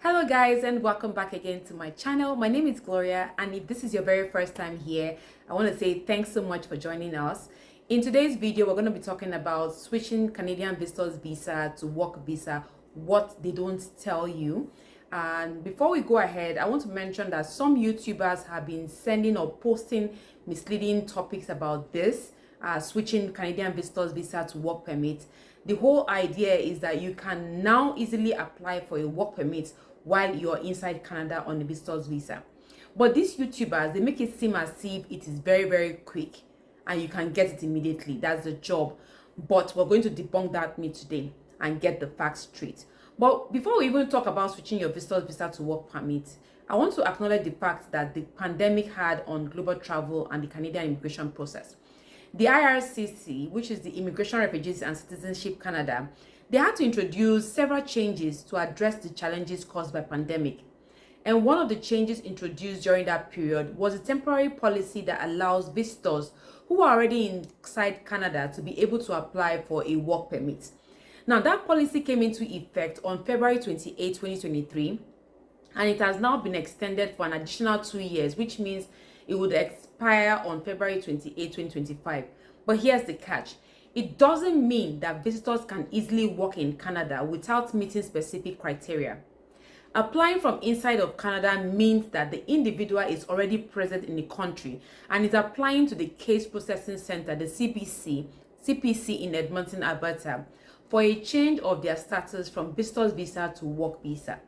Hello guys, and welcome back again to my channel. My name is Gloria, and if this is your very first time here, I want to say thanks so much for joining us. In today's video, we're going to be talking about switching Canadian visitors visa to work visa, what they don't tell you. And before we go ahead, I want to mention that some YouTubers have been sending or posting misleading topics about this, switching Canadian visitors visa to work permit. The whole idea is that you can now easily apply for a work permit while you're inside Canada on a visitor's visa. But these YouTubers, they make it seem as if it is very quick and you can get it immediately. That's the job. But we're going to debunk that myth today and get the facts straight. But before we even talk about switching your visitor's visa to work permit, I want to acknowledge the fact that the pandemic had on global travel and the Canadian immigration process. The IRCC, which is the Immigration, Refugees and Citizenship Canada, they had to introduce several changes to address the challenges caused by pandemic. And one of the changes introduced during that period was a temporary policy that allows visitors who are already inside Canada to be able to apply for a work permit. Now, that policy came into effect on February 28, 2023, and it has now been extended for an additional 2 years, which means it would expire on February 28, 2025. But here's the catch. It doesn't mean that visitors can easily work in Canada without meeting specific criteria. Applying from inside of Canada means that the individual is already present in the country and is applying to the Case Processing Center, the CPC in Edmonton, Alberta, for a change of their status from visitor's visa to work visa.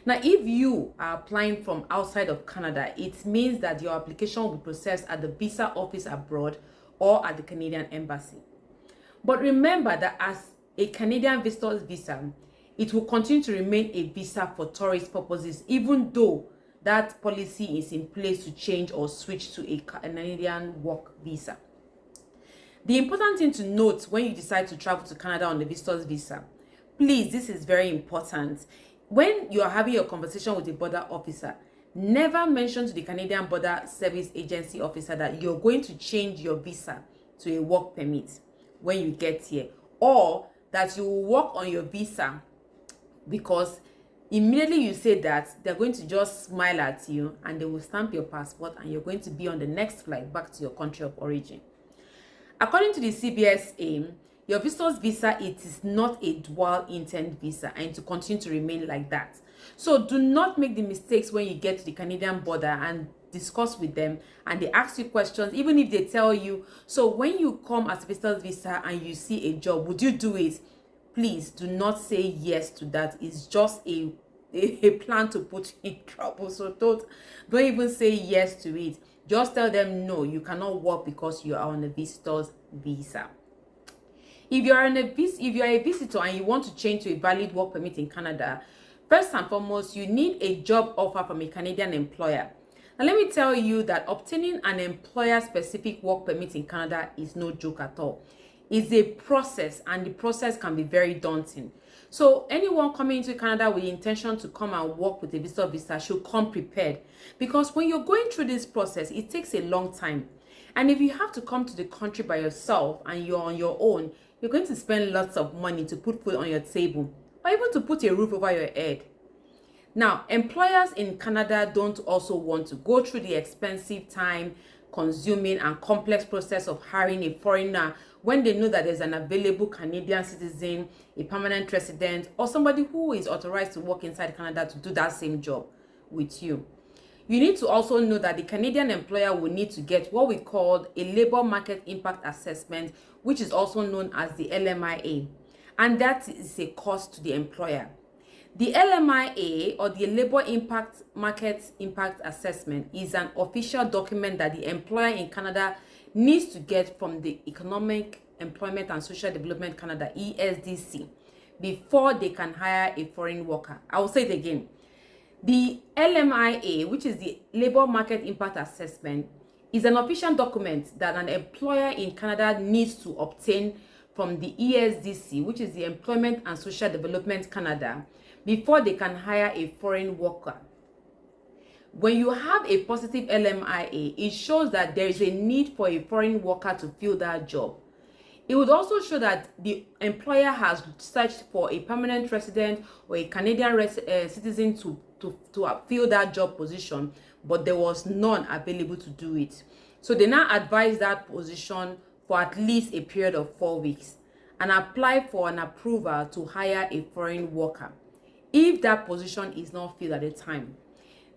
Now, if you are applying from outside of Canada, it means that your application will be processed at the visa office abroad or at the Canadian embassy. But remember that as a Canadian visitor's visa, it will continue to remain a visa for tourist purposes, even though that policy is in place to change or switch to a Canadian work visa. The important thing to note when you decide to travel to Canada on the visitor's visa, please, this is very important. When you are having your conversation with the border officer, never mention to the Canadian Border Service Agency officer that you're going to change your visa to a work permit when you get here, or that you will work on your visa, because immediately you say that, they're going to just smile at you and they will stamp your passport and you're going to be on the next flight back to your country of origin. According to the CBSA, your visitor's visa, it is not a dual intent visa and to continue to remain like that. So do not make the mistakes when you get to the Canadian border and discuss with them and they ask you questions, even if they tell you, so when you come as a visitor's visa and you see a job, would you do it? Please do not say yes to that. It's just a plan to put you in trouble. So don't even say yes to it. Just tell them no, you cannot work because you are on a visitor's visa. If you are a visitor and you want to change to a valid work permit in Canada, first and foremost, you need a job offer from a Canadian employer. Now, let me tell you that obtaining an employer-specific work permit in Canada is no joke at all. It's a process, and the process can be very daunting. So anyone coming into Canada with the intention to come and work with a visitor visa should come prepared, because when you're going through this process, it takes a long time. And if you have to come to the country by yourself and you're on your own, you're going to spend lots of money to put food on your table, or even to put a roof over your head. Now, employers in Canada don't also want to go through the expensive, time-consuming and complex process of hiring a foreigner when they know that there's an available Canadian citizen, a permanent resident, or somebody who is authorized to work inside Canada to do that same job with you. You need to also know that the Canadian employer will need to get what we call a labor market impact assessment, which is also known as the LMIA, and that is a cost to the employer. The LMIA, or the Labor Market Impact Assessment, is an official document that the employer in Canada needs to get from the Economic, Employment and Social Development Canada, ESDC, before they can hire a foreign worker. I will say it again. The LMIA, which is the Labor Market Impact Assessment, is an official document that an employer in Canada needs to obtain from the ESDC, which is the Employment and Social Development Canada, before they can hire a foreign worker. When you have a positive LMIA, it shows that there is a need for a foreign worker to fill that job. It would also show that the employer has searched for a permanent resident or a Canadian citizen to fill that job position, but there was none available to do it. So they now advise that position for at least a period of 4 weeks and apply for an approval to hire a foreign worker. If that position is not filled at the time,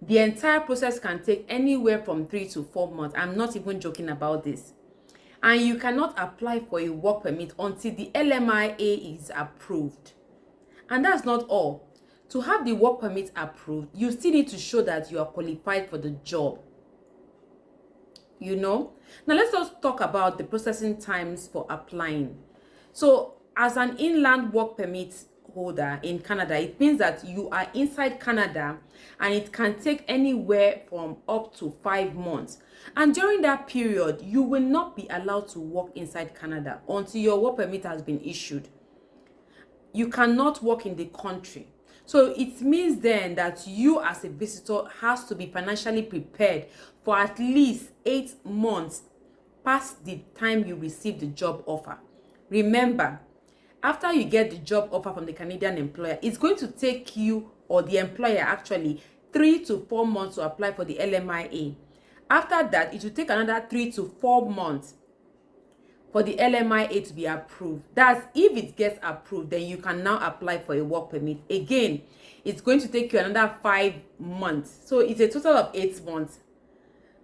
the entire process can take anywhere from 3 to 4 months. I'm not even joking about this. And you cannot apply for a work permit until the LMIA is approved. And that's not all. To have the work permit approved, you still need to show that you are qualified for the job. Now let's just talk about the processing times for applying. So as an inland work permit holder in Canada, it means that you are inside Canada, and it can take anywhere from up to 5 months. And during that period, you will not be allowed to work inside Canada until your work permit has been issued. You cannot work in the country. So it means then that you as a visitor has to be financially prepared for at least 8 months past the time you receive the job offer. Remember, after you get the job offer from the Canadian employer, it's going to take you, or the employer actually, 3 to 4 months to apply for the LMIA. After that, it will take another 3 to 4 months for the LMIA to be approved. That's if it gets approved, then you can now apply for a work permit. Again, it's going to take you another 5 months. So it's a total of 8 months.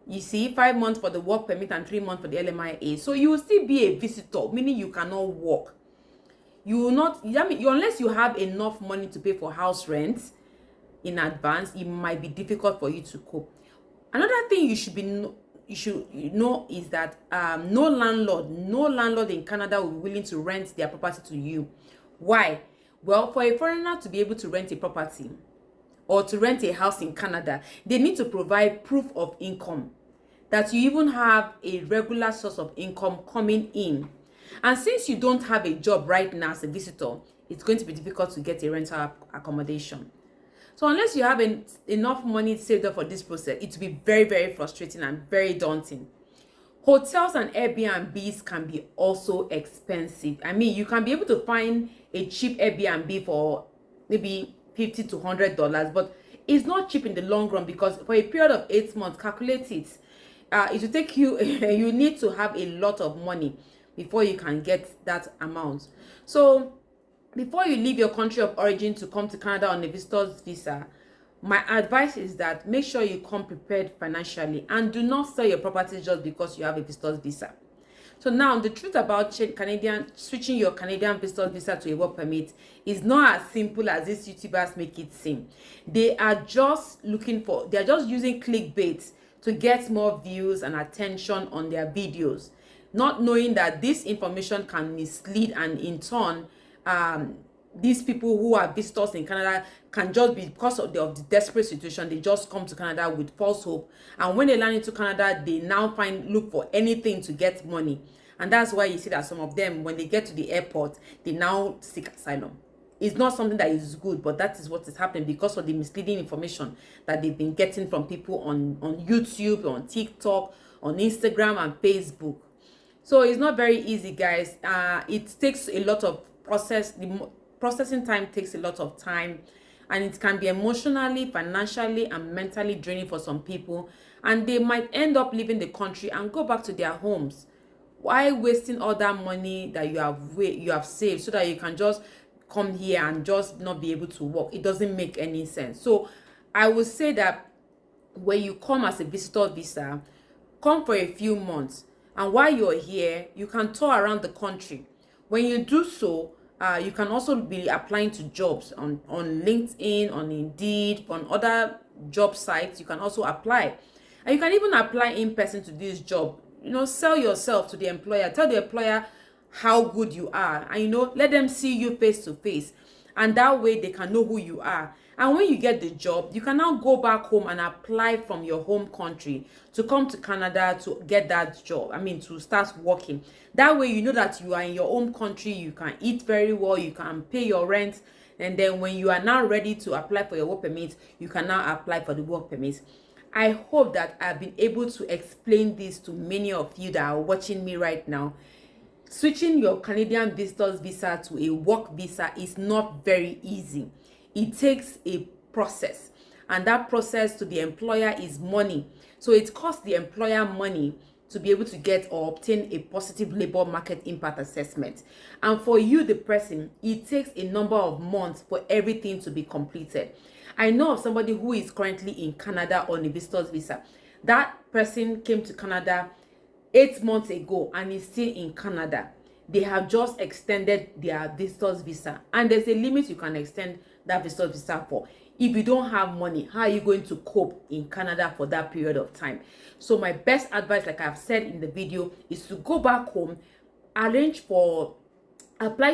You see, 5 months for the work permit and 3 months for the LMIA. So you will still be a visitor, meaning you cannot work. You will not, unless you have enough money to pay for house rent in advance, it might be difficult for you to cope. Another thing you should know is that no landlord in Canada will be willing to rent their property to you. Why? Well, for a foreigner to be able to rent a property or to rent a house in Canada, they need to provide proof of income, that you even have a regular source of income coming in. And since you don't have a job right now as a visitor, it's going to be difficult to get a rental accommodation. So unless you have enough money saved up for this process, it will be very, very frustrating and very daunting. Hotels and Airbnbs can be also expensive. You can be able to find a cheap Airbnb for maybe $50 to $100, but it's not cheap in the long run, because for a period of 8 months, calculate it. It will take you, you need to have a lot of money before you can get that amount. So before you leave your country of origin to come to Canada on a visitor's visa, my advice is that make sure you come prepared financially, and do not sell your property just because you have a visitor's visa. So now, the truth about switching your Canadian visitor's visa to a work permit is not as simple as these YouTubers make it seem. They are just using clickbait to get more views and attention on their videos, not knowing that this information can mislead, and in turn, these people who are visitors in Canada can just be, because of the desperate situation, they just come to Canada with false hope, and when they land into Canada, they now look for anything to get money. And that's why you see that some of them, when they get to the airport, they now seek asylum. It's not something that is good, but that is what is happening because of the misleading information that they've been getting from people on YouTube, on TikTok, on Instagram and Facebook. So it's not very easy, guys. It takes a lot of processing time takes a lot of time, and it can be emotionally, financially, and mentally draining for some people, and they might end up leaving the country and go back to their homes. Why wasting all that money that you have saved so that you can just come here and just not be able to work? It doesn't make any sense. So I would say that when you come as a visitor visa, come for a few months, and while you're here, you can tour around the country. When you do so, you can also be applying to jobs on LinkedIn, on Indeed, on other job sites. You can also apply, and you can even apply in person to this job. Sell yourself to the employer. Tell the employer how good you are, and let them see you face to face, and that way they can know who you are. And when you get the job, you can now go back home and apply from your home country to come to Canada to get that job. To start working. That way, you know that you are in your home country, you can eat very well, you can pay your rent, and then when you are now ready to apply for your work permit, you can now apply for the work permit. I hope that I've been able to explain this to many of you that are watching me right now. switching your Canadian visitor's visa to a work visa is not very easy. It takes a process, and that process to the employer is money. So it costs the employer money to be able to get or obtain a positive labor market impact assessment. And for you, the person, it takes a number of months for everything to be completed. I know of somebody who is currently in Canada on a visitor's visa. That person came to Canada 8 months ago and is still in Canada. They have just extended their visitor's visa, and there's a limit you can extend that visitor's visa for. If you don't have money, how are you going to cope in Canada for that period of time? So my best advice, like I've said in the video, is to go back home, apply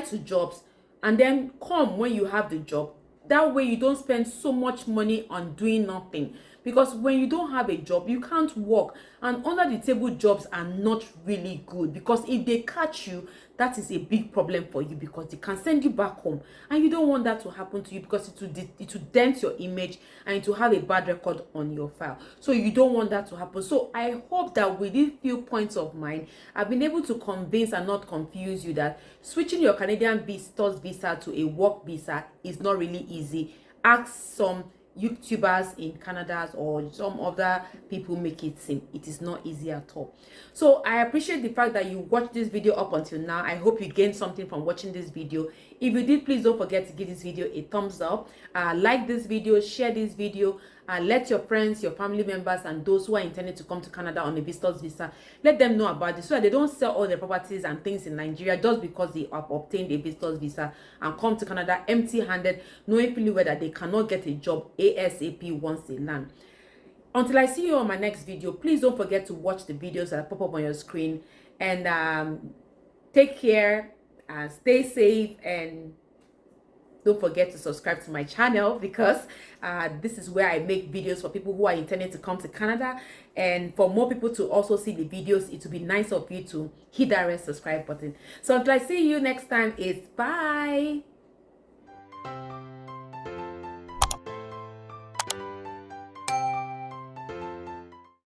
to jobs, and then come when you have the job. That way you don't spend so much money on doing nothing, because when you don't have a job, you can't work, and under the table jobs are not really good, because if they catch you, that is a big problem for you, because they can send you back home, and you don't want that to happen to you, because it will dent your image and it will have a bad record on your file. So you don't want that to happen. So I hope that with these few points of mine, I've been able to convince and not confuse you that switching your Canadian visitor's visa to a work visa is not really easy. Ask some YouTubers in Canada or some other people make it seem it is not easy at all. So I appreciate the fact that you watched this video up until now. I hope you gained something from watching this video. If you did, please don't forget to give this video a thumbs up, like this video, share this video, let your friends, your family members, and those who are intending to come to Canada on a visitor's visa, let them know about this, so that they don't sell all their properties and things in Nigeria just because they have obtained a visitor's visa and come to Canada empty-handed, knowing fully well that they cannot get a job ASAP once they land. Until I see you on my next video, please don't forget to watch the videos that pop up on your screen, and take care, stay safe, and don't forget to subscribe to my channel, because this is where I make videos for people who are intending to come to Canada. And for more people to also see the videos, it would be nice of you to hit that red subscribe button. So until I see you next time, it's bye.